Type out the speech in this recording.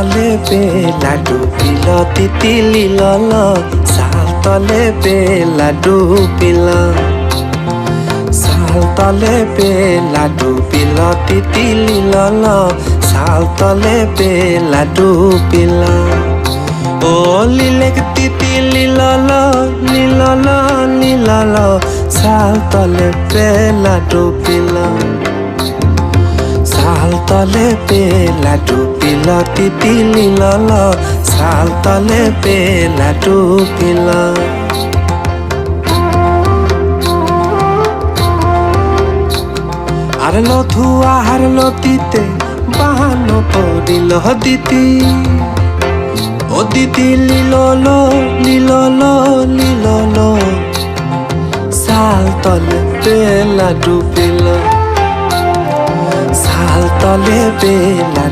তলে বেলা ডুবিল তিতিলি লল শাল তলে বেলা ডুবিল শাল তলে বেলা ডুবিল তিতিলি লল শাল তলে বেলা ডুবিল ও লিলেক তিতিলি লল নীলল নীলল শাল তলে বেলা ডুবিল শাল তলে বেলা ডুবিল তিতিলি লল শাল তলে বেলা ডুবিল হারলো ধুয়া হারলো দিতে বাহানো পড়িল দিতি ও দিতি লিলল লিলল লিলল শাল তলে বেলা ডুবিল শাল তলে বেলা